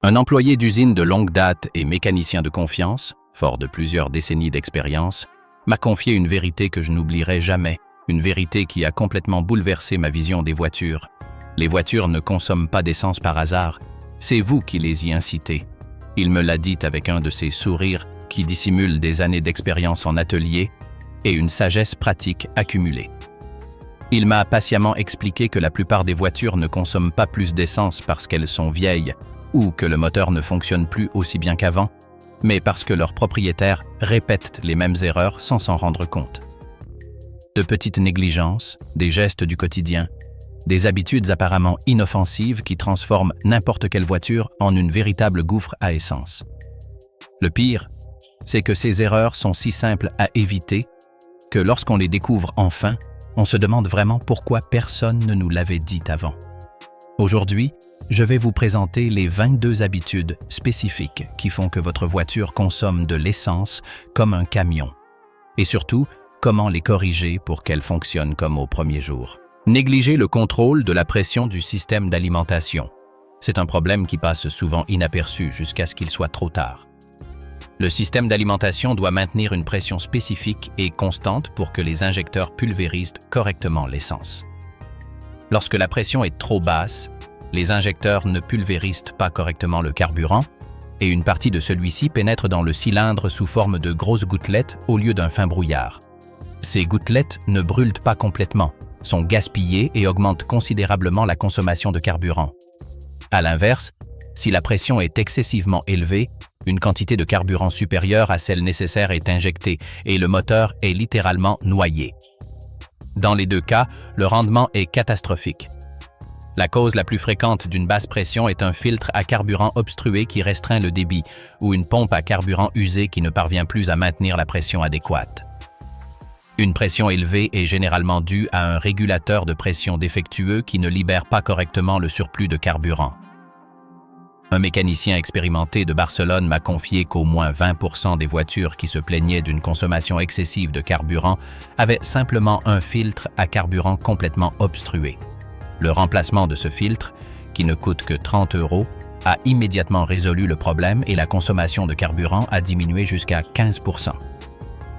Un employé d'usine de longue date et mécanicien de confiance, fort de plusieurs décennies d'expérience, m'a confié une vérité que je n'oublierai jamais, une vérité qui a complètement bouleversé ma vision des voitures. Les voitures ne consomment pas d'essence par hasard, c'est vous qui les y incitez. Il me l'a dit avec un de ces sourires qui dissimulent des années d'expérience en atelier et une sagesse pratique accumulée. Il m'a patiemment expliqué que la plupart des voitures ne consomment pas plus d'essence parce qu'elles sont vieilles ou que le moteur ne fonctionne plus aussi bien qu'avant, mais parce que leurs propriétaires répètent les mêmes erreurs sans s'en rendre compte. De petites négligences, des gestes du quotidien, des habitudes apparemment inoffensives qui transforment n'importe quelle voiture en une véritable gouffre à essence. Le pire, c'est que ces erreurs sont si simples à éviter que lorsqu'on les découvre enfin, on se demande vraiment pourquoi personne ne nous l'avait dit avant. Aujourd'hui, je vais vous présenter les 22 habitudes spécifiques qui font que votre voiture consomme de l'essence comme un camion. Et surtout, comment les corriger pour qu'elles fonctionnent comme au premier jour. Négliger le contrôle de la pression du système d'alimentation. C'est un problème qui passe souvent inaperçu jusqu'à ce qu'il soit trop tard. Le système d'alimentation doit maintenir une pression spécifique et constante pour que les injecteurs pulvérisent correctement l'essence. Lorsque la pression est trop basse, les injecteurs ne pulvérisent pas correctement le carburant et une partie de celui-ci pénètre dans le cylindre sous forme de grosses gouttelettes au lieu d'un fin brouillard. Ces gouttelettes ne brûlent pas complètement, sont gaspillées et augmentent considérablement la consommation de carburant. À l'inverse, si la pression est excessivement élevée, une quantité de carburant supérieure à celle nécessaire est injectée et le moteur est littéralement noyé. Dans les deux cas, le rendement est catastrophique. La cause la plus fréquente d'une basse pression est un filtre à carburant obstrué qui restreint le débit ou une pompe à carburant usée qui ne parvient plus à maintenir la pression adéquate. Une pression élevée est généralement due à un régulateur de pression défectueux qui ne libère pas correctement le surplus de carburant. Un mécanicien expérimenté de Barcelone m'a confié qu'au moins 20% des voitures qui se plaignaient d'une consommation excessive de carburant avaient simplement un filtre à carburant complètement obstrué. Le remplacement de ce filtre, qui ne coûte que 30 €, a immédiatement résolu le problème et la consommation de carburant a diminué jusqu'à 15%.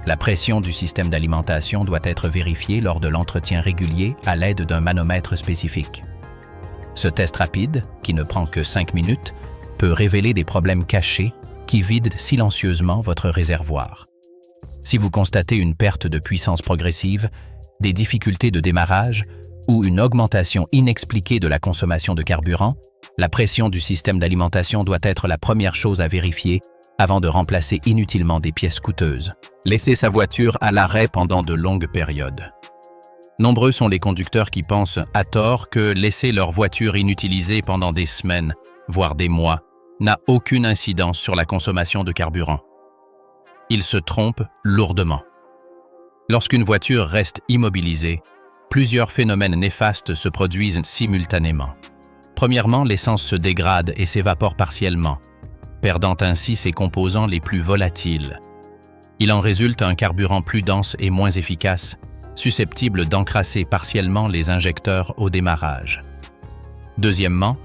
La pression du système d'alimentation doit être vérifiée lors de l'entretien régulier à l'aide d'un manomètre spécifique. Ce test rapide, qui ne prend que 5 minutes, peut révéler des problèmes cachés qui vident silencieusement votre réservoir. Si vous constatez une perte de puissance progressive, des difficultés de démarrage ou une augmentation inexpliquée de la consommation de carburant, la pression du système d'alimentation doit être la première chose à vérifier avant de remplacer inutilement des pièces coûteuses. Laisser sa voiture à l'arrêt pendant de longues périodes. Nombreux sont les conducteurs qui pensent, à tort, que laisser leur voiture inutilisée pendant des semaines, voire des mois, n'a aucune incidence sur la consommation de carburant. Ils se trompent lourdement. Lorsqu'une voiture reste immobilisée, plusieurs phénomènes néfastes se produisent simultanément. Premièrement, l'essence se dégrade et s'évapore partiellement, perdant ainsi ses composants les plus volatiles. Il en résulte un carburant plus dense et moins efficace, susceptible d'encrasser partiellement les injecteurs au démarrage. Deuxièmement,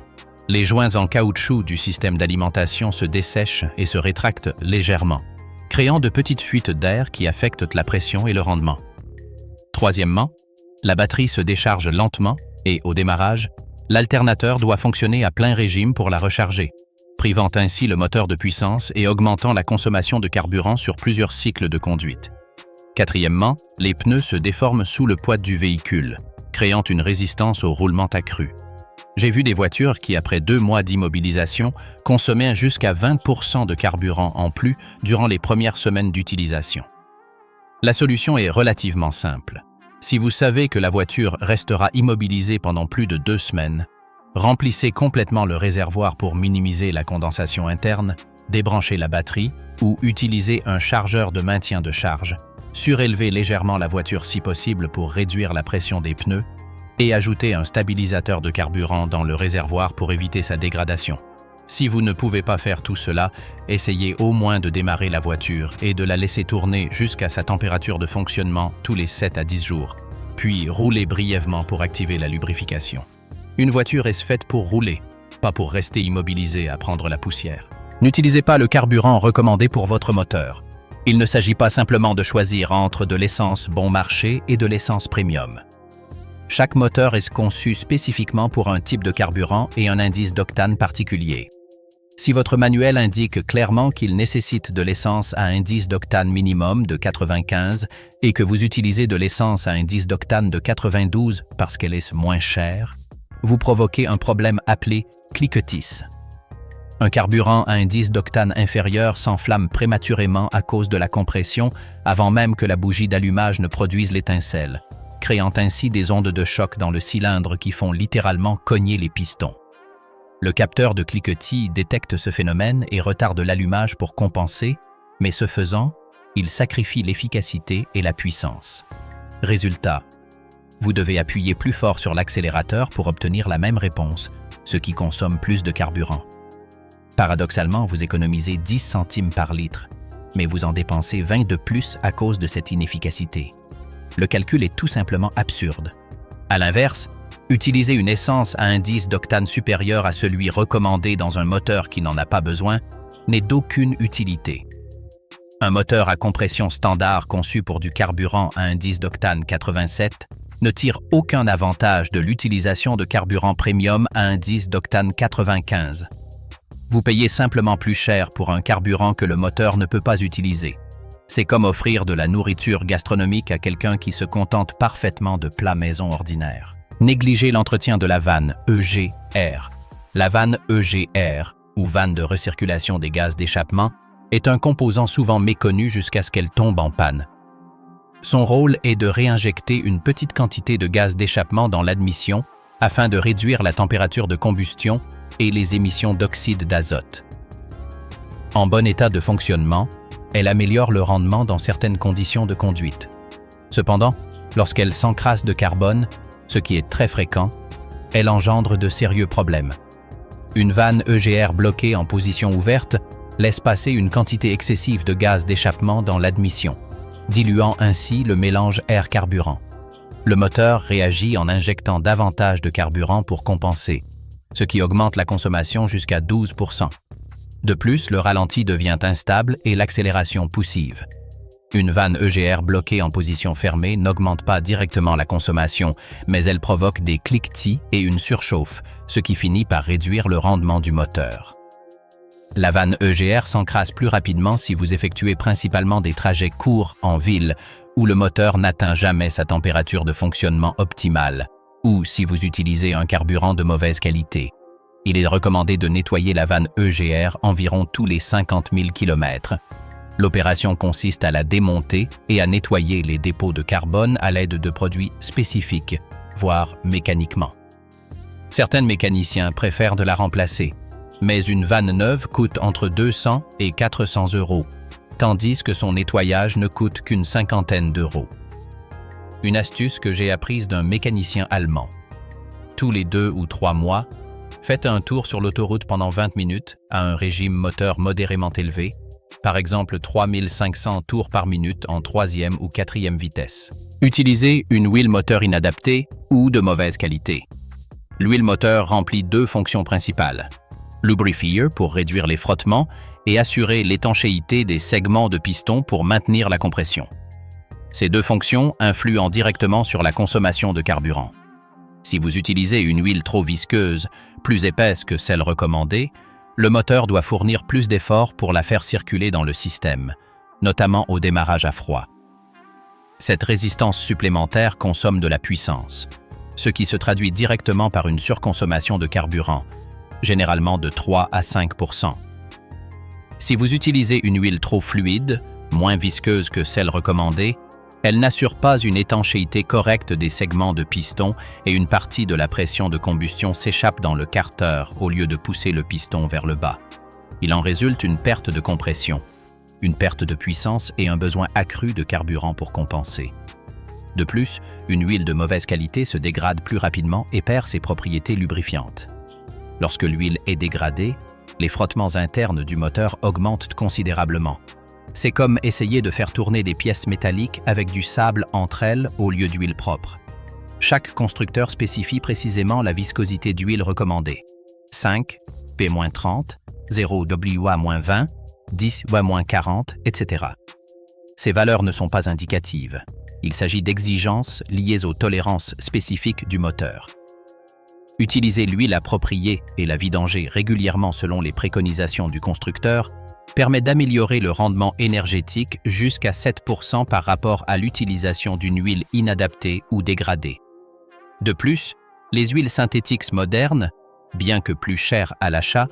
les joints en caoutchouc du système d'alimentation se dessèchent et se rétractent légèrement, créant de petites fuites d'air qui affectent la pression et le rendement. Troisièmement, la batterie se décharge lentement et, au démarrage, l'alternateur doit fonctionner à plein régime pour la recharger, privant ainsi le moteur de puissance et augmentant la consommation de carburant sur plusieurs cycles de conduite. Quatrièmement, les pneus se déforment sous le poids du véhicule, créant une résistance au roulement accru. J'ai vu des voitures qui, après 2 mois d'immobilisation, consommaient jusqu'à 20% de carburant en plus durant les premières semaines d'utilisation. La solution est relativement simple. Si vous savez que la voiture restera immobilisée pendant plus de 2 semaines, remplissez complètement le réservoir pour minimiser la condensation interne, débranchez la batterie ou utilisez un chargeur de maintien de charge, surélevez légèrement la voiture si possible pour réduire la pression des pneus et ajoutez un stabilisateur de carburant dans le réservoir pour éviter sa dégradation. Si vous ne pouvez pas faire tout cela, essayez au moins de démarrer la voiture et de la laisser tourner jusqu'à sa température de fonctionnement tous les 7 à 10 jours, puis roulez brièvement pour activer la lubrification. Une voiture est faite pour rouler, pas pas pour rester immobilisé à prendre la poussière. N'utilisez pas le carburant recommandé pour votre moteur. Il ne s'agit pas simplement de choisir entre de l'essence bon marché et de l'essence premium. Chaque moteur est conçu spécifiquement pour un type de carburant et un indice d'octane particulier. Si votre manuel indique clairement qu'il nécessite de l'essence à indice d'octane minimum de 95 et que vous utilisez de l'essence à indice d'octane de 92 parce qu'elle est moins chère, vous provoquez un problème appelé cliquetis. Un carburant à indice d'octane inférieur s'enflamme prématurément à cause de la compression avant même que la bougie d'allumage ne produise l'étincelle, créant ainsi des ondes de choc dans le cylindre qui font littéralement cogner les pistons. Le capteur de cliquetis détecte ce phénomène et retarde l'allumage pour compenser, mais ce faisant, il sacrifie l'efficacité et la puissance. Résultat, vous devez appuyer plus fort sur l'accélérateur pour obtenir la même réponse, ce qui consomme plus de carburant. Paradoxalement, vous économisez 10 centimes par litre, mais vous en dépensez 20 de plus à cause de cette inefficacité. Le calcul est tout simplement absurde. À l'inverse, utiliser une essence à indice d'octane supérieur à celui recommandé dans un moteur qui n'en a pas besoin n'est d'aucune utilité. Un moteur à compression standard conçu pour du carburant à indice d'octane 87 ne tire aucun avantage de l'utilisation de carburant premium à indice d'octane 95. Vous payez simplement plus cher pour un carburant que le moteur ne peut pas utiliser. C'est comme offrir de la nourriture gastronomique à quelqu'un qui se contente parfaitement de plats maison ordinaires. Négligez l'entretien de la vanne EGR. La vanne EGR, ou vanne de recirculation des gaz d'échappement, est un composant souvent méconnu jusqu'à ce qu'elle tombe en panne. Son rôle est de réinjecter une petite quantité de gaz d'échappement dans l'admission afin de réduire la température de combustion et les émissions d'oxyde d'azote. En bon état de fonctionnement, elle améliore le rendement dans certaines conditions de conduite. Cependant, lorsqu'elle s'encrasse de carbone, ce qui est très fréquent, elle engendre de sérieux problèmes. Une vanne EGR bloquée en position ouverte laisse passer une quantité excessive de gaz d'échappement dans l'admission, diluant ainsi le mélange air-carburant. Le moteur réagit en injectant davantage de carburant pour compenser, ce qui augmente la consommation jusqu'à 12%. De plus, le ralenti devient instable et l'accélération poussive. Une vanne EGR bloquée en position fermée n'augmente pas directement la consommation, mais elle provoque des cliquetis et une surchauffe, ce qui finit par réduire le rendement du moteur. La vanne EGR s'encrasse plus rapidement si vous effectuez principalement des trajets courts en ville, où le moteur n'atteint jamais sa température de fonctionnement optimale, ou si vous utilisez un carburant de mauvaise qualité. Il est recommandé de nettoyer la vanne EGR environ tous les 50 000 km. L'opération consiste à la démonter et à nettoyer les dépôts de carbone à l'aide de produits spécifiques, voire mécaniquement. Certains mécaniciens préfèrent de la remplacer, mais une vanne neuve coûte entre 200 et 400 €, tandis que son nettoyage ne coûte qu'une cinquantaine d'euros. Une astuce que j'ai apprise d'un mécanicien allemand. Tous les 2 ou 3 mois, faites un tour sur l'autoroute pendant 20 minutes à un régime moteur modérément élevé, par exemple 3500 tours par minute en 3e ou 4e vitesse. Utilisez une huile moteur inadaptée ou de mauvaise qualité. L'huile moteur remplit 2 fonctions principales. Lubrifier pour réduire les frottements et assurer l'étanchéité des segments de piston pour maintenir la compression. Ces 2 fonctions influent directement sur la consommation de carburant. Si vous utilisez une huile trop visqueuse, plus épaisse que celle recommandée, le moteur doit fournir plus d'efforts pour la faire circuler dans le système, notamment au démarrage à froid. Cette résistance supplémentaire consomme de la puissance, ce qui se traduit directement par une surconsommation de carburant, généralement de 3 à 5%. Si vous utilisez une huile trop fluide, moins visqueuse que celle recommandée, elle n'assure pas une étanchéité correcte des segments de piston et une partie de la pression de combustion s'échappe dans le carter au lieu de pousser le piston vers le bas. Il en résulte une perte de compression, une perte de puissance et un besoin accru de carburant pour compenser. De plus, une huile de mauvaise qualité se dégrade plus rapidement et perd ses propriétés lubrifiantes. Lorsque l'huile est dégradée, les frottements internes du moteur augmentent considérablement. C'est comme essayer de faire tourner des pièces métalliques avec du sable entre elles au lieu d'huile propre. Chaque constructeur spécifie précisément la viscosité d'huile recommandée. 5, P-30, 0 WA-20, 10 W-40, etc. Ces valeurs ne sont pas indicatives. Il s'agit d'exigences liées aux tolérances spécifiques du moteur. Utiliser l'huile appropriée et la vidanger régulièrement selon les préconisations du constructeur permet d'améliorer le rendement énergétique jusqu'à 7% par rapport à l'utilisation d'une huile inadaptée ou dégradée. De plus, les huiles synthétiques modernes, bien que plus chères à l'achat,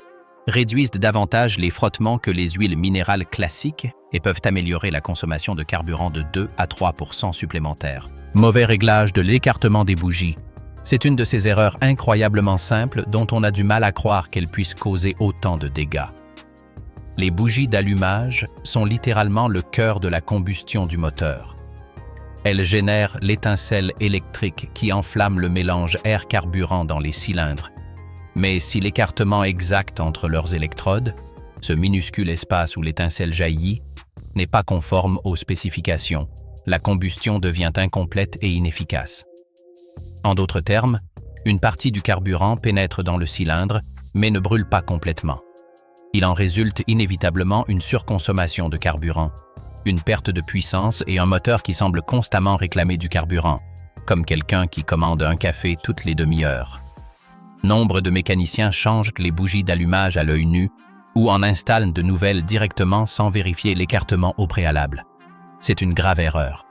réduisent davantage les frottements que les huiles minérales classiques et peuvent améliorer la consommation de carburant de 2 à 3% supplémentaires. Mauvais réglage de l'écartement des bougies. C'est une de ces erreurs incroyablement simples dont on a du mal à croire qu'elles puissent causer autant de dégâts. Les bougies d'allumage sont littéralement le cœur de la combustion du moteur. Elles génèrent l'étincelle électrique qui enflamme le mélange air-carburant dans les cylindres. Mais si l'écartement exact entre leurs électrodes, ce minuscule espace où l'étincelle jaillit, n'est pas conforme aux spécifications, la combustion devient incomplète et inefficace. En d'autres termes, une partie du carburant pénètre dans le cylindre, mais ne brûle pas complètement. Il en résulte inévitablement une surconsommation de carburant, une perte de puissance et un moteur qui semble constamment réclamer du carburant, comme quelqu'un qui commande un café toutes les demi-heures. Nombre de mécaniciens changent les bougies d'allumage à l'œil nu ou en installent de nouvelles directement sans vérifier l'écartement au préalable. C'est une grave erreur.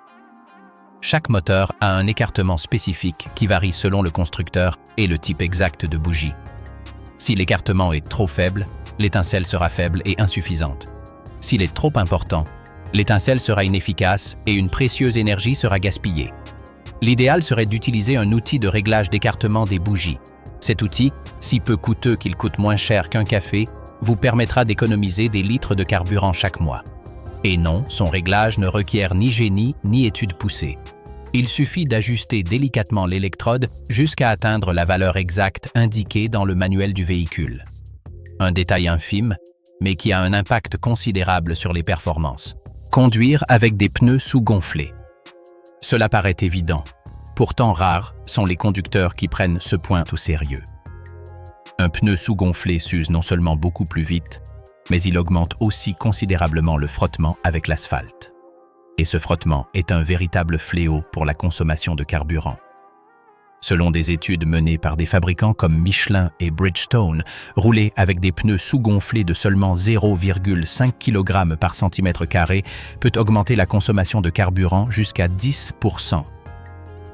Chaque moteur a un écartement spécifique qui varie selon le constructeur et le type exact de bougie. Si l'écartement est trop faible, l'étincelle sera faible et insuffisante. S'il est trop important, l'étincelle sera inefficace et une précieuse énergie sera gaspillée. L'idéal serait d'utiliser un outil de réglage d'écartement des bougies. Cet outil, si peu coûteux qu'il coûte moins cher qu'un café, vous permettra d'économiser des litres de carburant chaque mois. Et non, son réglage ne requiert ni génie ni études poussées. Il suffit d'ajuster délicatement l'électrode jusqu'à atteindre la valeur exacte indiquée dans le manuel du véhicule. Un détail infime, mais qui a un impact considérable sur les performances. Conduire avec des pneus sous-gonflés. Cela paraît évident. Pourtant rares sont les conducteurs qui prennent ce point au sérieux. Un pneu sous-gonflé s'use non seulement beaucoup plus vite, mais il augmente aussi considérablement le frottement avec l'asphalte. Et ce frottement est un véritable fléau pour la consommation de carburant. Selon des études menées par des fabricants comme Michelin et Bridgestone, rouler avec des pneus sous-gonflés de seulement 0,5 kg par cm² peut augmenter la consommation de carburant jusqu'à 10%.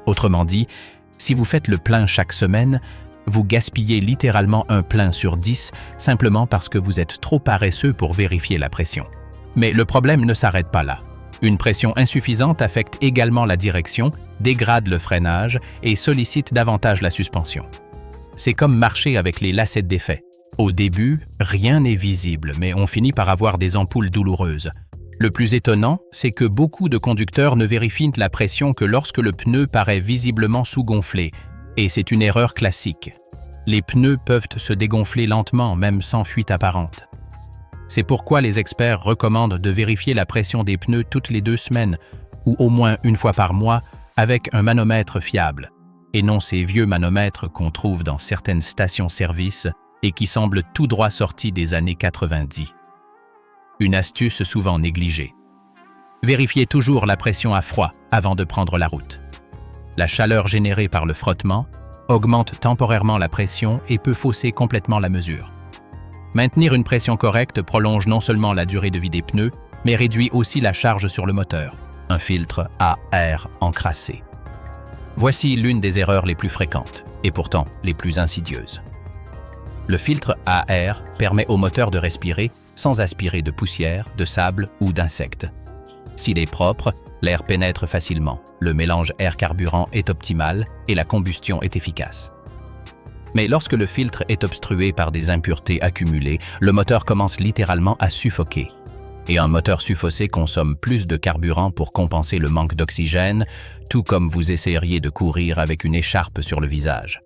Autrement dit, si vous faites le plein chaque semaine, vous gaspillez littéralement un plein sur 10 simplement parce que vous êtes trop paresseux pour vérifier la pression. Mais le problème ne s'arrête pas là. Une pression insuffisante affecte également la direction, dégrade le freinage et sollicite davantage la suspension. C'est comme marcher avec les lacets d'effet. Au début, rien n'est visible, mais on finit par avoir des ampoules douloureuses. Le plus étonnant, c'est que beaucoup de conducteurs ne vérifient la pression que lorsque le pneu paraît visiblement sous-gonflé, et c'est une erreur classique. Les pneus peuvent se dégonfler lentement, même sans fuite apparente. C'est pourquoi les experts recommandent de vérifier la pression des pneus toutes les 2 semaines, ou au moins une fois par mois, avec un manomètre fiable, et non ces vieux manomètres qu'on trouve dans certaines stations-service et qui semblent tout droit sortis des années 90. Une astuce souvent négligée. Vérifiez toujours la pression à froid avant de prendre la route. La chaleur générée par le frottement augmente temporairement la pression et peut fausser complètement la mesure. Maintenir une pression correcte prolonge non seulement la durée de vie des pneus, mais réduit aussi la charge sur le moteur. Un filtre à air encrassé. Voici l'une des erreurs les plus fréquentes, et pourtant les plus insidieuses. Le filtre à air permet au moteur de respirer sans aspirer de poussière, de sable ou d'insectes. S'il est propre, l'air pénètre facilement, le mélange air-carburant est optimal et la combustion est efficace. Mais lorsque le filtre est obstrué par des impuretés accumulées, le moteur commence littéralement à suffoquer. Et un moteur suffoqué consomme plus de carburant pour compenser le manque d'oxygène, tout comme vous essaieriez de courir avec une écharpe sur le visage.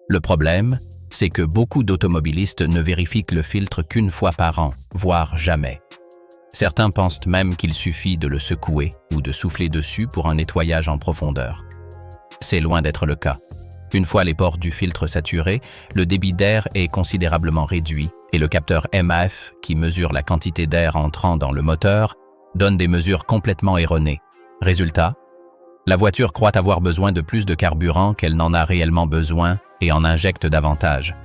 Le problème, c'est que beaucoup d'automobilistes ne vérifient le filtre qu'une fois par an, voire jamais. Certains pensent même qu'il suffit de le secouer ou de souffler dessus pour un nettoyage en profondeur. C'est loin d'être le cas. Une fois les ports du filtre saturés, le débit d'air est considérablement réduit et le capteur MAF, qui mesure la quantité d'air entrant dans le moteur, donne des mesures complètement erronées. Résultat, la voiture croit avoir besoin de plus de carburant qu'elle n'en a réellement besoin et en injecte davantage.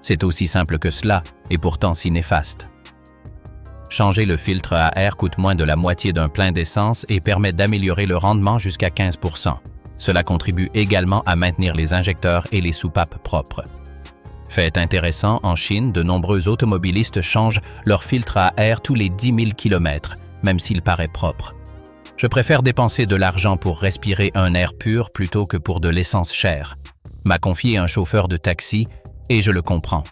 C'est aussi simple que cela et pourtant si néfaste. Changer le filtre à air coûte moins de la moitié d'un plein d'essence et permet d'améliorer le rendement jusqu'à 15%. Cela contribue également à maintenir les injecteurs et les soupapes propres. Fait intéressant, en Chine, de nombreux automobilistes changent leur filtre à air tous les 10 000 km, même s'il paraît propre. Je préfère dépenser de l'argent pour respirer un air pur plutôt que pour de l'essence chère, m'a confié un chauffeur de taxi, et je le comprends.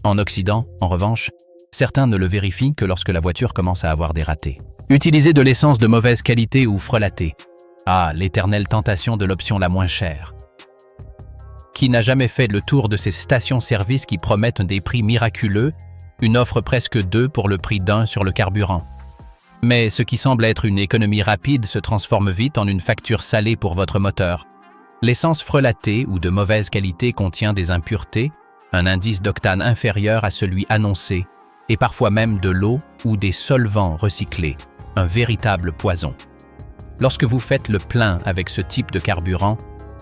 En Occident, en revanche, certains ne le vérifient que lorsque la voiture commence à avoir des ratés. Utiliser de l'essence de mauvaise qualité ou frelatée. Ah, l'éternelle tentation de l'option la moins chère. Qui n'a jamais fait le tour de ces stations-service qui promettent des prix miraculeux, une offre presque 2 pour le prix d'un sur le carburant? Mais ce qui semble être une économie rapide se transforme vite en une facture salée pour votre moteur. L'essence frelatée ou de mauvaise qualité contient des impuretés, un indice d'octane inférieur à celui annoncé, et parfois même de l'eau ou des solvants recyclés, un véritable poison. Lorsque vous faites le plein avec ce type de carburant,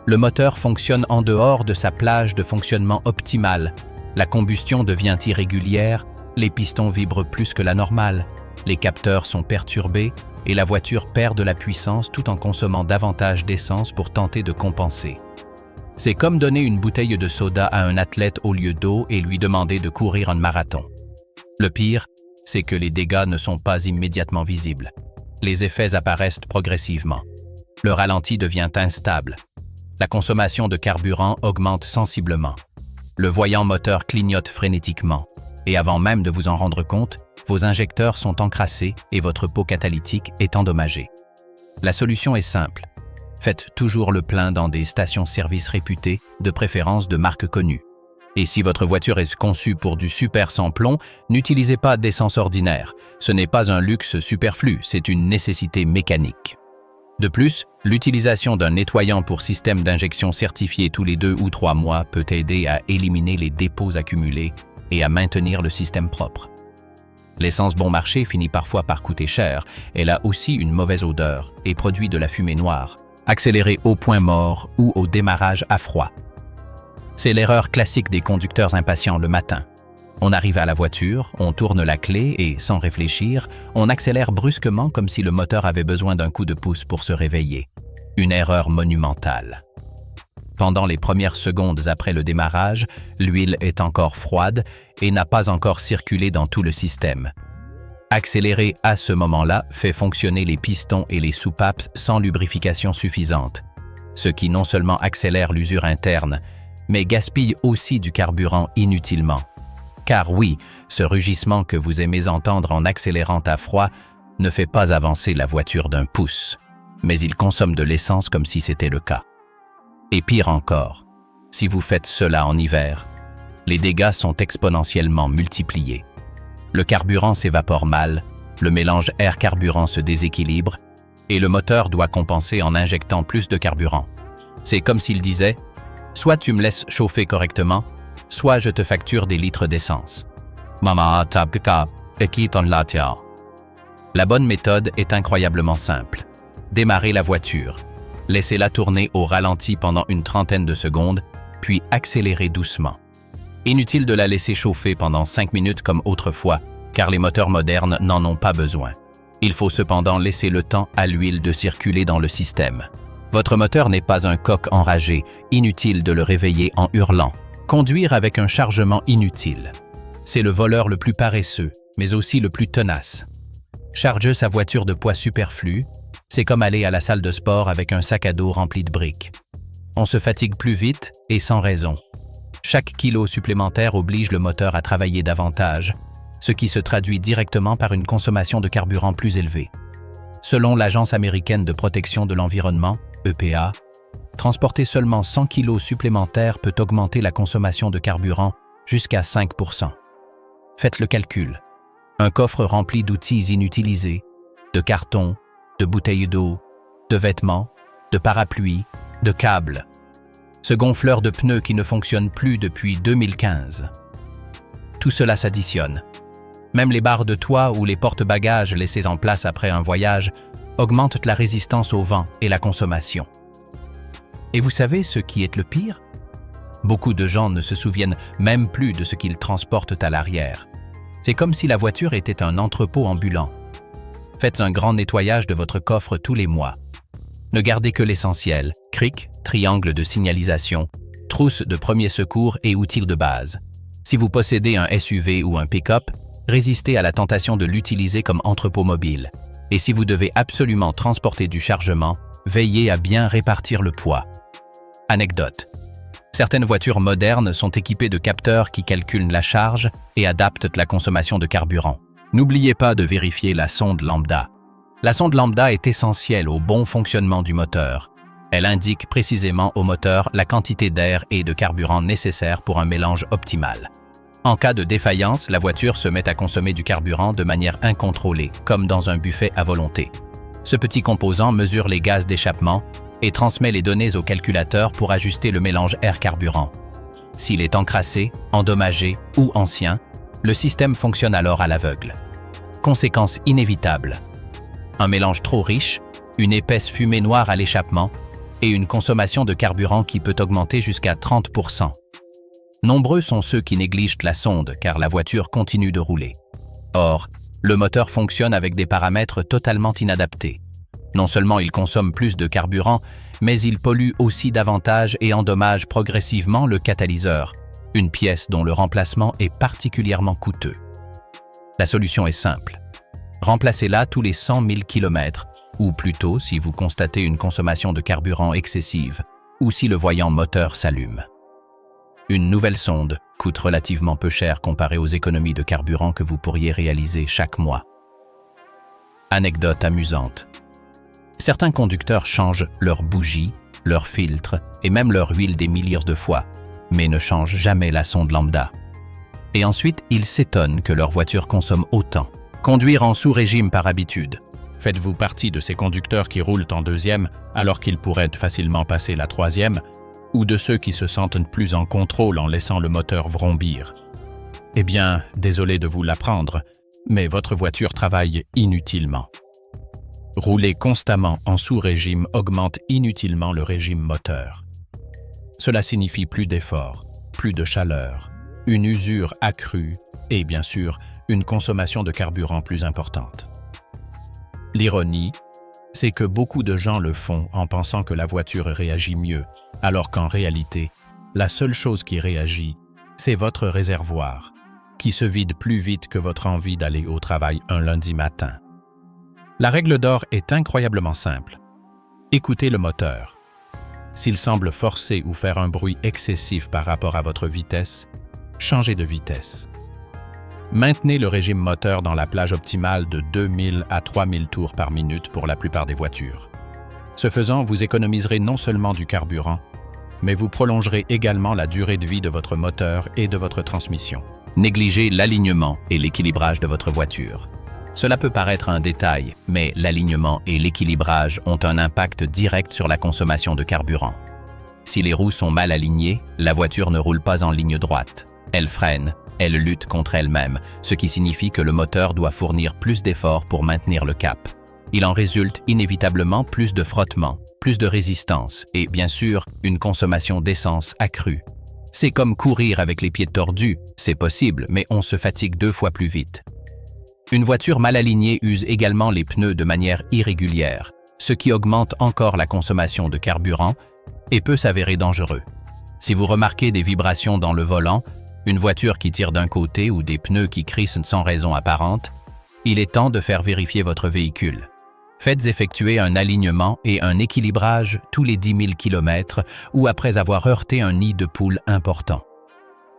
le moteur fonctionne en dehors de sa plage de fonctionnement optimale. La combustion devient irrégulière, les pistons vibrent plus que la normale, les capteurs sont perturbés et la voiture perd de la puissance tout en consommant davantage d'essence pour tenter de compenser. C'est comme donner une bouteille de soda à un athlète au lieu d'eau et lui demander de courir un marathon. Le pire, c'est que les dégâts ne sont pas immédiatement visibles. Les effets apparaissent progressivement. Le ralenti devient instable. La consommation de carburant augmente sensiblement. Le voyant moteur clignote frénétiquement. Et avant même de vous en rendre compte, vos injecteurs sont encrassés et votre pot catalytique est endommagé. La solution est simple. Faites toujours le plein dans des stations-service réputées, de préférence de marques connues. Et si votre voiture est conçue pour du super sans plomb, n'utilisez pas d'essence ordinaire. Ce n'est pas un luxe superflu, c'est une nécessité mécanique. De plus, l'utilisation d'un nettoyant pour système d'injection certifié tous les 2 ou 3 mois peut aider à éliminer les dépôts accumulés et à maintenir le système propre. L'essence bon marché finit parfois par coûter cher, elle a aussi une mauvaise odeur et produit de la fumée noire, accélérée au point mort ou au démarrage à froid. C'est l'erreur classique des conducteurs impatients le matin. On arrive à la voiture, on tourne la clé et, sans réfléchir, on accélère brusquement comme si le moteur avait besoin d'un coup de pouce pour se réveiller. Une erreur monumentale. Pendant les premières secondes après le démarrage, l'huile est encore froide et n'a pas encore circulé dans tout le système. Accélérer à ce moment-là fait fonctionner les pistons et les soupapes sans lubrification suffisante, ce qui non seulement accélère l'usure interne, mais gaspille aussi du carburant inutilement. Car oui, ce rugissement que vous aimez entendre en accélérant à froid ne fait pas avancer la voiture d'un pouce, mais il consomme de l'essence comme si c'était le cas. Et pire encore, si vous faites cela en hiver, les dégâts sont exponentiellement multipliés. Le carburant s'évapore mal, le mélange air-carburant se déséquilibre et le moteur doit compenser en injectant plus de carburant. C'est comme s'il disait « Soit tu me laisses chauffer correctement, soit je te facture des litres d'essence. » La bonne méthode est incroyablement simple. Démarrez la voiture. Laissez-la tourner au ralenti pendant une trentaine de secondes, puis accélérez doucement. Inutile de la laisser chauffer pendant 5 minutes comme autrefois, car les moteurs modernes n'en ont pas besoin. Il faut cependant laisser le temps à l'huile de circuler dans le système. Votre moteur n'est pas un coq enragé, inutile de le réveiller en hurlant. Conduire avec un chargement inutile. C'est le voleur le plus paresseux, mais aussi le plus tenace. Charger sa voiture de poids superflu, c'est comme aller à la salle de sport avec un sac à dos rempli de briques. On se fatigue plus vite et sans raison. Chaque kilo supplémentaire oblige le moteur à travailler davantage, ce qui se traduit directement par une consommation de carburant plus élevée. Selon l'Agence américaine de protection de l'environnement, EPA, transporter seulement 100 kg supplémentaires peut augmenter la consommation de carburant jusqu'à 5%. Faites le calcul. Un coffre rempli d'outils inutilisés, de cartons, de bouteilles d'eau, de vêtements, de parapluies, de câbles. ce gonfleur de pneus qui ne fonctionne plus depuis 2015. Tout cela s'additionne. Même les barres de toit ou les porte-bagages laissés en place après un voyage augmentent la résistance au vent et la consommation. Et vous savez ce qui est le pire? Beaucoup de gens ne se souviennent même plus de ce qu'ils transportent à l'arrière. C'est comme si la voiture était un entrepôt ambulant. Faites un grand nettoyage de votre coffre tous les mois. Ne gardez que l'essentiel, cric, triangle de signalisation, trousse de premiers secours et outils de base. Si vous possédez un SUV ou un pick-up, résistez à la tentation de l'utiliser comme entrepôt mobile. Et si vous devez absolument transporter du chargement, veillez à bien répartir le poids. Anecdote. Certaines voitures modernes sont équipées de capteurs qui calculent la charge et adaptent la consommation de carburant. N'oubliez pas de vérifier la sonde lambda. La sonde lambda est essentielle au bon fonctionnement du moteur. Elle indique précisément au moteur la quantité d'air et de carburant nécessaire pour un mélange optimal. En cas de défaillance, la voiture se met à consommer du carburant de manière incontrôlée, comme dans un buffet à volonté. Ce petit composant mesure les gaz d'échappement et transmet les données au calculateur pour ajuster le mélange air-carburant. S'il est encrassé, endommagé ou ancien, le système fonctionne alors à l'aveugle. Conséquence inévitable: un mélange trop riche, une épaisse fumée noire à l'échappement et une consommation de carburant qui peut augmenter jusqu'à 30%. Nombreux sont ceux qui négligent la sonde car la voiture continue de rouler. Or, le moteur fonctionne avec des paramètres totalement inadaptés. Non seulement il consomme plus de carburant, mais il pollue aussi davantage et endommage progressivement le catalyseur, une pièce dont le remplacement est particulièrement coûteux. La solution est simple. Remplacez-la tous les 100 000 km, ou plutôt si vous constatez une consommation de carburant excessive, ou si le voyant moteur s'allume. Une nouvelle sonde coûte relativement peu cher comparée aux économies de carburant que vous pourriez réaliser chaque mois. Anecdote amusante. Certains conducteurs changent leurs bougies, leurs filtres et même leur huile des milliers de fois, mais ne changent jamais la sonde lambda. Et ensuite, ils s'étonnent que leur voiture consomme autant. Conduire en sous-régime par habitude. Faites-vous partie de ces conducteurs qui roulent en deuxième alors qu'ils pourraient facilement passer la troisième, ou de ceux qui se sentent plus en contrôle en laissant le moteur vrombir? Eh bien, désolé de vous l'apprendre, mais votre voiture travaille inutilement. Rouler constamment en sous-régime augmente inutilement le régime moteur. Cela signifie plus d'efforts, plus de chaleur, une usure accrue et, bien sûr, une consommation de carburant plus importante. L'ironie, c'est que beaucoup de gens le font en pensant que la voiture réagit mieux, alors qu'en réalité, la seule chose qui réagit, c'est votre réservoir, qui se vide plus vite que votre envie d'aller au travail un lundi matin. La règle d'or est incroyablement simple. Écoutez le moteur. S'il semble forcer ou faire un bruit excessif par rapport à votre vitesse, changez de vitesse. Maintenez le régime moteur dans la plage optimale de 2000 à 3000 tours par minute pour la plupart des voitures. Ce faisant, vous économiserez non seulement du carburant, mais vous prolongerez également la durée de vie de votre moteur et de votre transmission. Négligez l'alignement et l'équilibrage de votre voiture. Cela peut paraître un détail, mais l'alignement et l'équilibrage ont un impact direct sur la consommation de carburant. Si les roues sont mal alignées, la voiture ne roule pas en ligne droite. Elle freine, elle lutte contre elle-même, ce qui signifie que le moteur doit fournir plus d'efforts pour maintenir le cap. Il en résulte inévitablement plus de frottement, plus de résistance et, bien sûr, une consommation d'essence accrue. C'est comme courir avec les pieds tordus, c'est possible, mais on se fatigue 2 fois plus vite. Une voiture mal alignée use également les pneus de manière irrégulière, ce qui augmente encore la consommation de carburant et peut s'avérer dangereux. Si vous remarquez des vibrations dans le volant, une voiture qui tire d'un côté ou des pneus qui crissent sans raison apparente, il est temps de faire vérifier votre véhicule. Faites effectuer un alignement et un équilibrage tous les 10 000 km ou après avoir heurté un nid de poule important.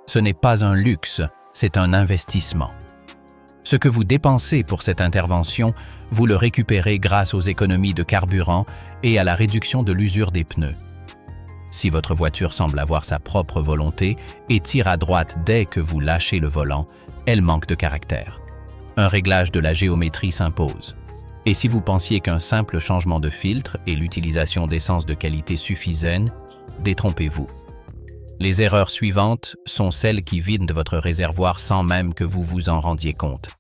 Ce n'est pas un luxe, c'est un investissement. Ce que vous dépensez pour cette intervention, vous le récupérez grâce aux économies de carburant et à la réduction de l'usure des pneus. Si votre voiture semble avoir sa propre volonté et tire à droite dès que vous lâchez le volant, elle manque de caractère. Un réglage de la géométrie s'impose. Et si vous pensiez qu'un simple changement de filtre et l'utilisation d'essence de qualité suffisaient, Détrompez-vous. Les erreurs suivantes sont celles qui vident votre réservoir sans même que vous vous en rendiez compte.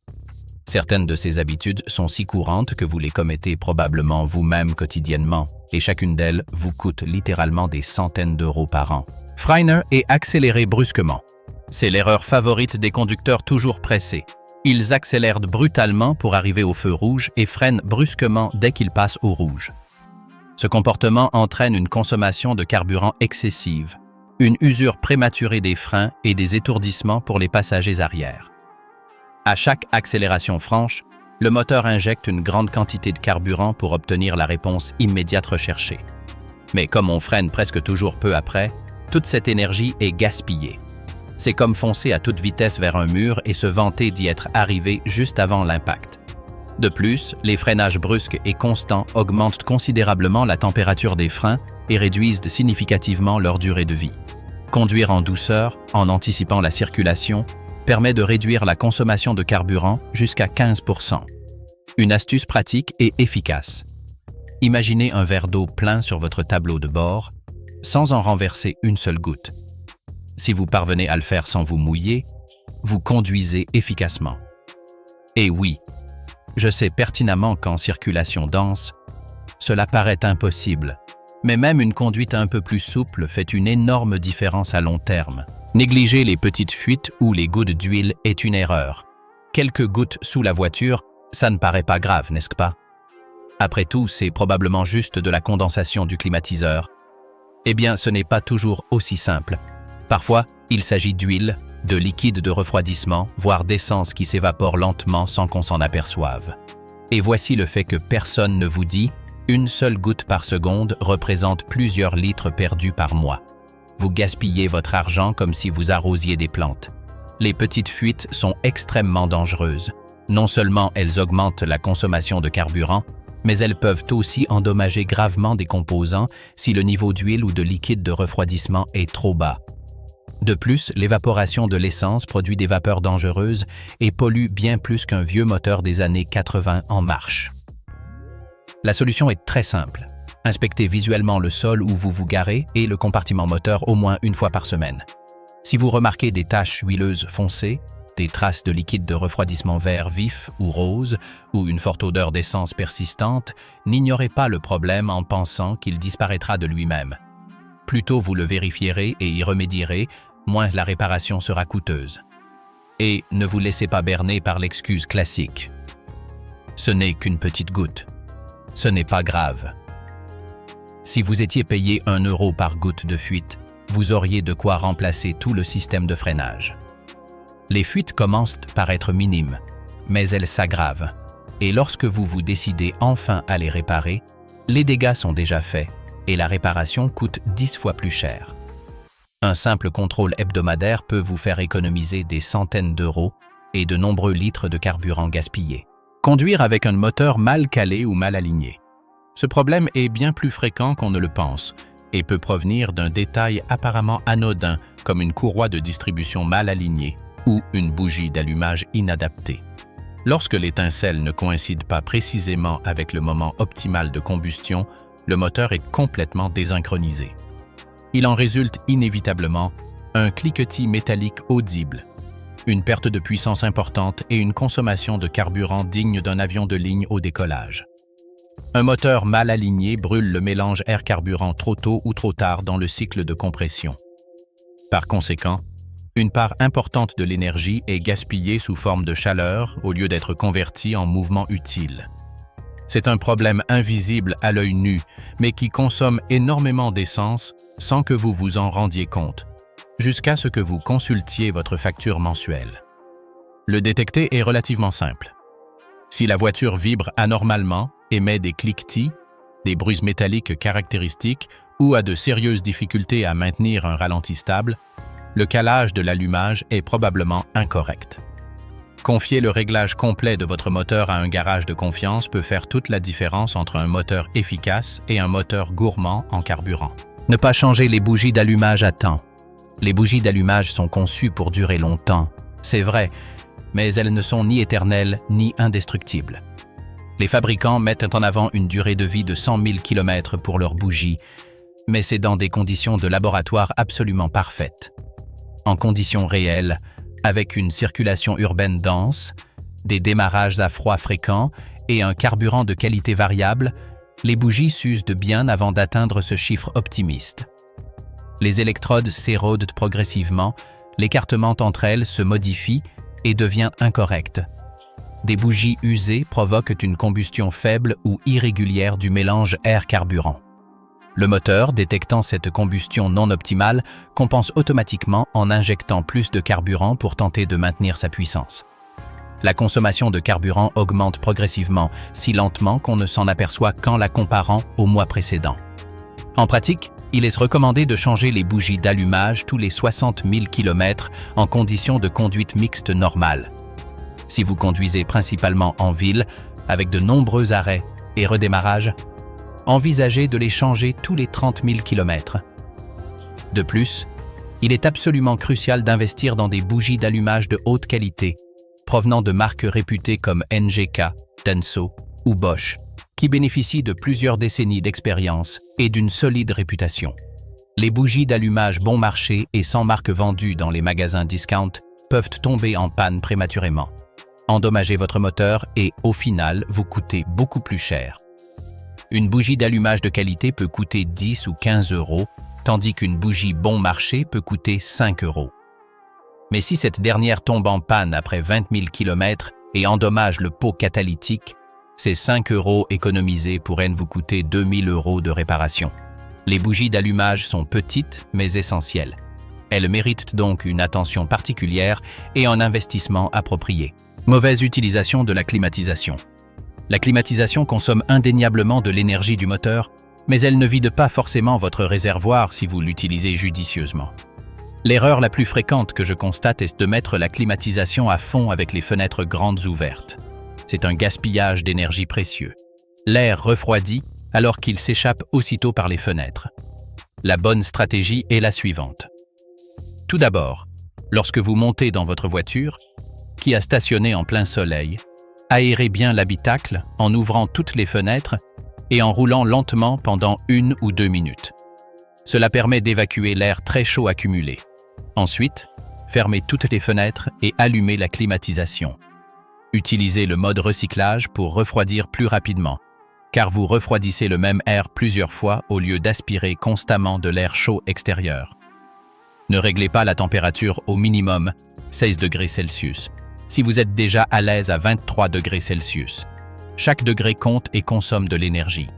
Certaines de ces habitudes sont si courantes que vous les commettez probablement vous-même quotidiennement, et chacune d'elles vous coûte littéralement des centaines d'euros par an. Freiner et accélérer brusquement. C'est l'erreur favorite des conducteurs toujours pressés. Ils accélèrent brutalement pour arriver au feu rouge et freinent brusquement dès qu'ils passent au rouge. Ce comportement entraîne une consommation de carburant excessive, une usure prématurée des freins et des étourdissements pour les passagers arrière. À chaque accélération franche, le moteur injecte une grande quantité de carburant pour obtenir la réponse immédiate recherchée. Mais comme on freine presque toujours peu après, toute cette énergie est gaspillée. C'est comme foncer à toute vitesse vers un mur et se vanter d'y être arrivé juste avant l'impact. De plus, les freinages brusques et constants augmentent considérablement la température des freins et réduisent significativement leur durée de vie. Conduire en douceur, en anticipant la circulation, permet de réduire la consommation de carburant jusqu'à 15%. Une astuce pratique et efficace. Imaginez un verre d'eau plein sur votre tableau de bord, sans en renverser une seule goutte. Si vous parvenez à le faire sans vous mouiller, vous conduisez efficacement. Et oui, je sais pertinemment qu'en circulation dense, cela paraît impossible, mais même une conduite un peu plus souple fait une énorme différence à long terme. Négliger les petites fuites ou les gouttes d'huile est une erreur. Quelques gouttes sous la voiture, ça ne paraît pas grave, n'est-ce pas? Après tout, c'est probablement juste de la condensation du climatiseur. Eh bien, ce n'est pas toujours aussi simple. Parfois, il s'agit d'huile, de liquide de refroidissement, voire d'essence qui s'évapore lentement sans qu'on s'en aperçoive. Et voici le fait que personne ne vous dit « une seule goutte par seconde représente plusieurs litres perdus par mois ». Vous gaspillez votre argent comme si vous arrosiez des plantes. Les petites fuites sont extrêmement dangereuses. Non seulement elles augmentent la consommation de carburant, mais elles peuvent aussi endommager gravement des composants si le niveau d'huile ou de liquide de refroidissement est trop bas. De plus, l'évaporation de l'essence produit des vapeurs dangereuses et pollue bien plus qu'un vieux moteur des années 80 en marche. La solution est très simple. Inspectez visuellement le sol où vous vous garez et le compartiment moteur au moins une fois par semaine. Si vous remarquez des taches huileuses foncées, des traces de liquide de refroidissement vert vif ou rose, ou une forte odeur d'essence persistante, n'ignorez pas le problème en pensant qu'il disparaîtra de lui-même. Plus tôt vous le vérifierez et y remédierez, moins la réparation sera coûteuse. Et ne vous laissez pas berner par l'excuse classique. Ce n'est qu'une petite goutte. Ce n'est pas grave. Si vous étiez payé 1 euro par goutte de fuite, vous auriez de quoi remplacer tout le système de freinage. Les fuites commencent par être minimes, mais elles s'aggravent. Et lorsque vous vous décidez enfin à les réparer, les dégâts sont déjà faits et la réparation coûte 10 fois plus cher. Un simple contrôle hebdomadaire peut vous faire économiser des centaines d'euros et de nombreux litres de carburant gaspillés. Conduire avec un moteur mal calé ou mal aligné. Ce problème est bien plus fréquent qu'on ne le pense et peut provenir d'un détail apparemment anodin comme une courroie de distribution mal alignée ou une bougie d'allumage inadaptée. Lorsque l'étincelle ne coïncide pas précisément avec le moment optimal de combustion, le moteur est complètement désynchronisé. Il en résulte inévitablement un cliquetis métallique audible, une perte de puissance importante et une consommation de carburant digne d'un avion de ligne au décollage. Un moteur mal aligné brûle le mélange air-carburant trop tôt ou trop tard dans le cycle de compression. Par conséquent, une part importante de l'énergie est gaspillée sous forme de chaleur au lieu d'être convertie en mouvement utile. C'est un problème invisible à l'œil nu, mais qui consomme énormément d'essence sans que vous vous en rendiez compte, jusqu'à ce que vous consultiez votre facture mensuelle. Le détecter est relativement simple. Si la voiture vibre anormalement, émet des cliquetis, des bruits métalliques caractéristiques ou a de sérieuses difficultés à maintenir un ralenti stable, le calage de l'allumage est probablement incorrect. Confier le réglage complet de votre moteur à un garage de confiance peut faire toute la différence entre un moteur efficace et un moteur gourmand en carburant. Ne pas changer les bougies d'allumage à temps. Les bougies d'allumage sont conçues pour durer longtemps, c'est vrai, mais elles ne sont ni éternelles ni indestructibles. Les fabricants mettent en avant une durée de vie de 100 000 km pour leurs bougies, mais c'est dans des conditions de laboratoire absolument parfaites. En conditions réelles, avec une circulation urbaine dense, des démarrages à froid fréquents et un carburant de qualité variable, les bougies s'usent bien avant d'atteindre ce chiffre optimiste. Les électrodes s'érodent progressivement, l'écartement entre elles se modifie et devient incorrect. Des bougies usées provoquent une combustion faible ou irrégulière du mélange air-carburant. Le moteur, détectant cette combustion non optimale, compense automatiquement en injectant plus de carburant pour tenter de maintenir sa puissance. La consommation de carburant augmente progressivement, si lentement qu'on ne s'en aperçoit qu'en la comparant au mois précédent. En pratique, il est recommandé de changer les bougies d'allumage tous les 60 000 km en conditions de conduite mixte normale. Si vous conduisez principalement en ville, avec de nombreux arrêts et redémarrages, envisagez de les changer tous les 30 000 km. De plus, il est absolument crucial d'investir dans des bougies d'allumage de haute qualité, provenant de marques réputées comme NGK, Denso ou Bosch, qui bénéficient de plusieurs décennies d'expérience et d'une solide réputation. Les bougies d'allumage bon marché et sans marque vendue dans les magasins discount peuvent tomber en panne prématurément, endommager votre moteur et, au final, vous coûter beaucoup plus cher. Une bougie d'allumage de qualité peut coûter 10 ou 15 €, tandis qu'une bougie bon marché peut coûter 5 €. Mais si cette dernière tombe en panne après 20 000 km et endommage le pot catalytique, ces 5 € économisés pourraient vous coûter 2 000 € de réparation. Les bougies d'allumage sont petites mais essentielles. Elles méritent donc une attention particulière et un investissement approprié. Mauvaise utilisation de la climatisation. La climatisation consomme indéniablement de l'énergie du moteur, mais elle ne vide pas forcément votre réservoir si vous l'utilisez judicieusement. L'erreur la plus fréquente que je constate est de mettre la climatisation à fond avec les fenêtres grandes ouvertes. C'est un gaspillage d'énergie précieux. L'air refroidit alors qu'il s'échappe aussitôt par les fenêtres. La bonne stratégie est la suivante. Tout d'abord, lorsque vous montez dans votre voiture, qui a stationné en plein soleil, aérez bien l'habitacle en ouvrant toutes les fenêtres et en roulant lentement pendant 1 ou 2 minutes. Cela permet d'évacuer l'air très chaud accumulé. Ensuite, fermez toutes les fenêtres et allumez la climatisation. Utilisez le mode recyclage pour refroidir plus rapidement, car vous refroidissez le même air plusieurs fois au lieu d'aspirer constamment de l'air chaud extérieur. Ne réglez pas la température au minimum, 16 degrés Celsius, si vous êtes déjà à l'aise à 23 degrés Celsius. Chaque degré compte et consomme de l'énergie.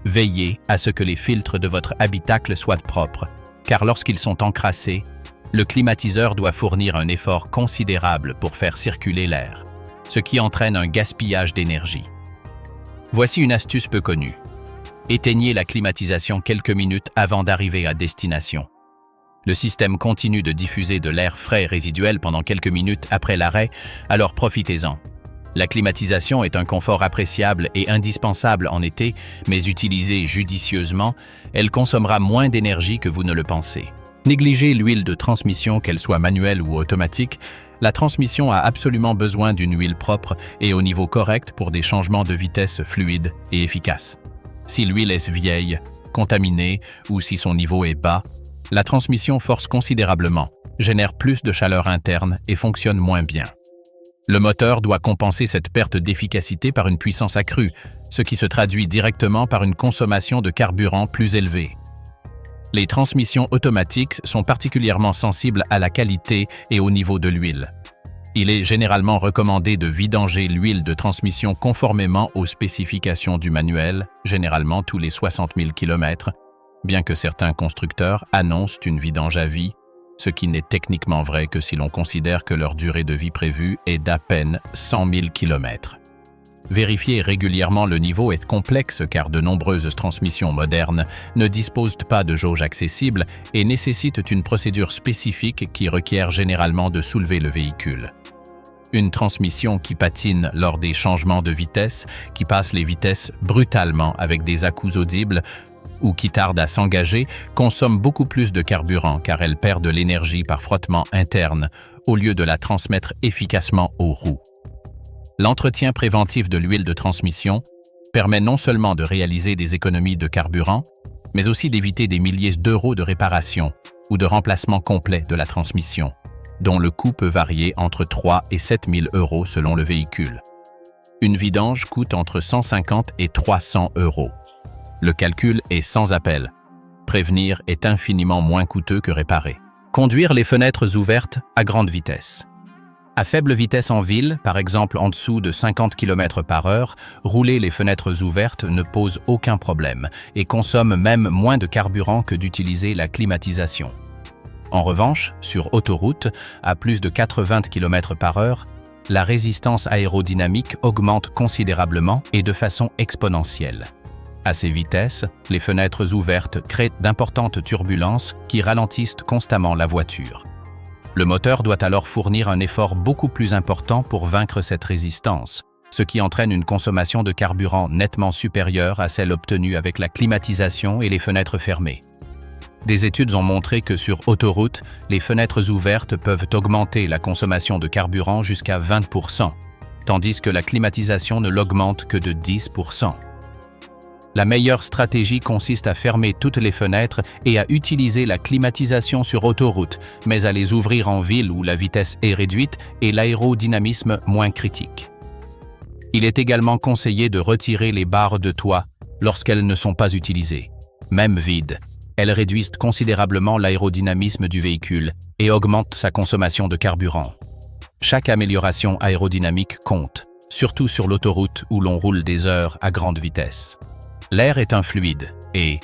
Veillez à ce que les filtres de votre habitacle soient propres, car lorsqu'ils sont encrassés, le climatiseur doit fournir un effort considérable pour faire circuler l'air, ce qui entraîne un gaspillage d'énergie. Voici une astuce peu connue. Éteignez la climatisation quelques minutes avant d'arriver à destination. Le système continue de diffuser de l'air frais résiduel pendant quelques minutes après l'arrêt, alors profitez-en. La climatisation est un confort appréciable et indispensable en été, mais utilisée judicieusement, elle consommera moins d'énergie que vous ne le pensez. Négligez l'huile de transmission, qu'elle soit manuelle ou automatique. La transmission a absolument besoin d'une huile propre et au niveau correct pour des changements de vitesse fluides et efficaces. Si l'huile est vieille, contaminée ou si son niveau est bas, la transmission force considérablement, génère plus de chaleur interne et fonctionne moins bien. Le moteur doit compenser cette perte d'efficacité par une puissance accrue, ce qui se traduit directement par une consommation de carburant plus élevée. Les transmissions automatiques sont particulièrement sensibles à la qualité et au niveau de l'huile. Il est généralement recommandé de vidanger l'huile de transmission conformément aux spécifications du manuel, généralement tous les 60 000 km, bien que certains constructeurs annoncent une vidange à vie, ce qui n'est techniquement vrai que si l'on considère que leur durée de vie prévue est d'à peine 100 000 km. Vérifier régulièrement le niveau est complexe car de nombreuses transmissions modernes ne disposent pas de jauge accessible et nécessitent une procédure spécifique qui requiert généralement de soulever le véhicule. Une transmission qui patine lors des changements de vitesse, qui passe les vitesses brutalement avec des à-coups audibles ou qui tarde à s'engager, consomme beaucoup plus de carburant car elle perd de l'énergie par frottement interne au lieu de la transmettre efficacement aux roues. L'entretien préventif de l'huile de transmission permet non seulement de réaliser des économies de carburant, mais aussi d'éviter des milliers d'euros de réparation ou de remplacement complet de la transmission, dont le coût peut varier entre 3 et 7 000 euros selon le véhicule. Une vidange coûte entre 150 et 300 euros. Le calcul est sans appel. Prévenir est infiniment moins coûteux que réparer. Conduire les fenêtres ouvertes à grande vitesse. À faible vitesse en ville, par exemple en dessous de 50 km/h, rouler les fenêtres ouvertes ne pose aucun problème et consomme même moins de carburant que d'utiliser la climatisation. En revanche, sur autoroute, à plus de 80 km/h, la résistance aérodynamique augmente considérablement et de façon exponentielle. À ces vitesses, les fenêtres ouvertes créent d'importantes turbulences qui ralentissent constamment la voiture. Le moteur doit alors fournir un effort beaucoup plus important pour vaincre cette résistance, ce qui entraîne une consommation de carburant nettement supérieure à celle obtenue avec la climatisation et les fenêtres fermées. Des études ont montré que sur autoroute, les fenêtres ouvertes peuvent augmenter la consommation de carburant jusqu'à 20%, tandis que la climatisation ne l'augmente que de 10%. La meilleure stratégie consiste à fermer toutes les fenêtres et à utiliser la climatisation sur autoroute, mais à les ouvrir en ville où la vitesse est réduite et l'aérodynamisme moins critique. Il est également conseillé de retirer les barres de toit lorsqu'elles ne sont pas utilisées. Même vides, elles réduisent considérablement l'aérodynamisme du véhicule et augmentent sa consommation de carburant. Chaque amélioration aérodynamique compte, surtout sur l'autoroute où l'on roule des heures à grande vitesse. L'air est un fluide et,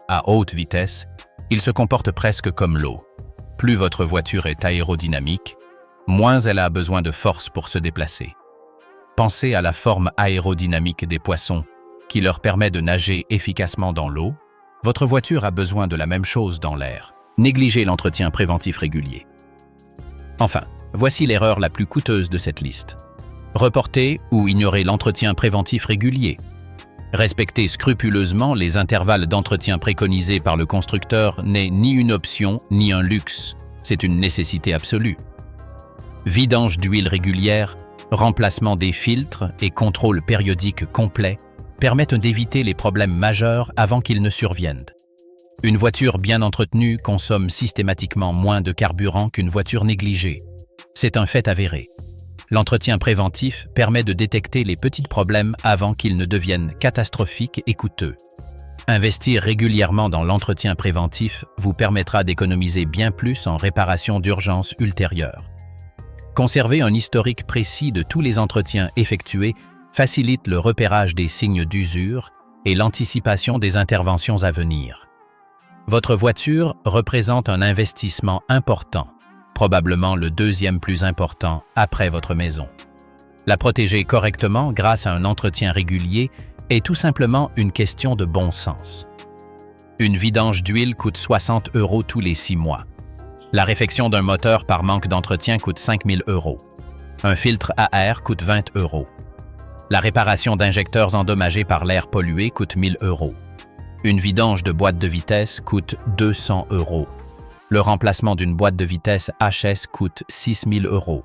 à haute vitesse, il se comporte presque comme l'eau. Plus votre voiture est aérodynamique, moins elle a besoin de force pour se déplacer. Pensez à la forme aérodynamique des poissons, qui leur permet de nager efficacement dans l'eau. Votre voiture a besoin de la même chose dans l'air. Négligez l'entretien préventif régulier. Enfin, voici l'erreur la plus coûteuse de cette liste. Reporter ou ignorer l'entretien préventif régulier. Respecter scrupuleusement les intervalles d'entretien préconisés par le constructeur n'est ni une option ni un luxe, c'est une nécessité absolue. Vidange d'huile régulière, remplacement des filtres et contrôle périodique complet permettent d'éviter les problèmes majeurs avant qu'ils ne surviennent. Une voiture bien entretenue consomme systématiquement moins de carburant qu'une voiture négligée. C'est un fait avéré. L'entretien préventif permet de détecter les petits problèmes avant qu'ils ne deviennent catastrophiques et coûteux. Investir régulièrement dans l'entretien préventif vous permettra d'économiser bien plus en réparation d'urgence ultérieure. Conserver un historique précis de tous les entretiens effectués facilite le repérage des signes d'usure et l'anticipation des interventions à venir. Votre voiture représente un investissement important, probablement le deuxième plus important après votre maison. La protéger correctement grâce à un entretien régulier est tout simplement une question de bon sens. Une vidange d'huile coûte 60 € tous les 6 mois. La réfection d'un moteur par manque d'entretien coûte 5 000 €. Un filtre à air coûte 20 €. La réparation d'injecteurs endommagés par l'air pollué coûte 1 000 €. Une vidange de boîte de vitesse coûte 200 €. Le remplacement d'une boîte de vitesse HS coûte 6 000 €.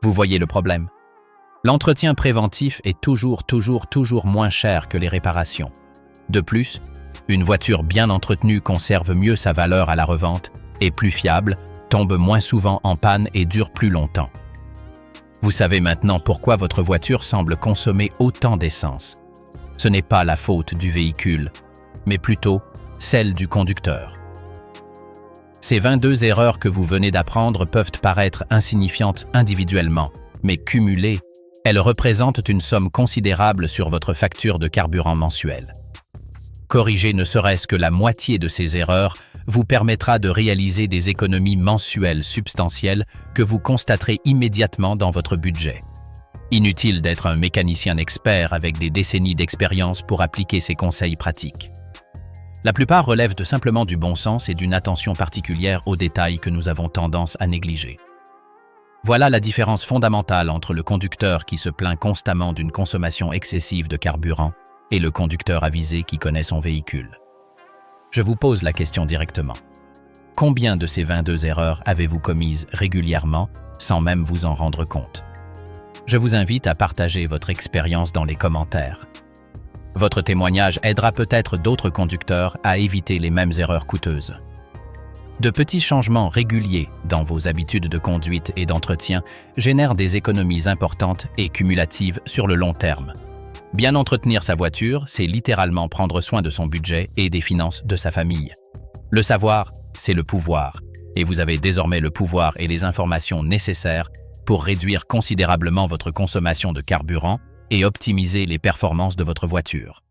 Vous voyez le problème? L'entretien préventif est toujours moins cher que les réparations. De plus, une voiture bien entretenue conserve mieux sa valeur à la revente, est plus fiable, tombe moins souvent en panne et dure plus longtemps. Vous savez maintenant pourquoi votre voiture semble consommer autant d'essence. Ce n'est pas la faute du véhicule, mais plutôt celle du conducteur. Ces 22 erreurs que vous venez d'apprendre peuvent paraître insignifiantes individuellement, mais cumulées, elles représentent une somme considérable sur votre facture de carburant mensuelle. Corriger ne serait-ce que la moitié de ces erreurs vous permettra de réaliser des économies mensuelles substantielles que vous constaterez immédiatement dans votre budget. Inutile d'être un mécanicien expert avec des décennies d'expérience pour appliquer ces conseils pratiques. La plupart relèvent de simplement du bon sens et d'une attention particulière aux détails que nous avons tendance à négliger. Voilà la différence fondamentale entre le conducteur qui se plaint constamment d'une consommation excessive de carburant et le conducteur avisé qui connaît son véhicule. Je vous pose la question directement. Combien de ces 22 erreurs avez-vous commises régulièrement sans même vous en rendre compte? Je vous invite à partager votre expérience dans les commentaires. Votre témoignage aidera peut-être d'autres conducteurs à éviter les mêmes erreurs coûteuses. De petits changements réguliers dans vos habitudes de conduite et d'entretien génèrent des économies importantes et cumulatives sur le long terme. Bien entretenir sa voiture, c'est littéralement prendre soin de son budget et des finances de sa famille. Le savoir, c'est le pouvoir, et vous avez désormais le pouvoir et les informations nécessaires pour réduire considérablement votre consommation de carburant et optimiser les performances de votre voiture.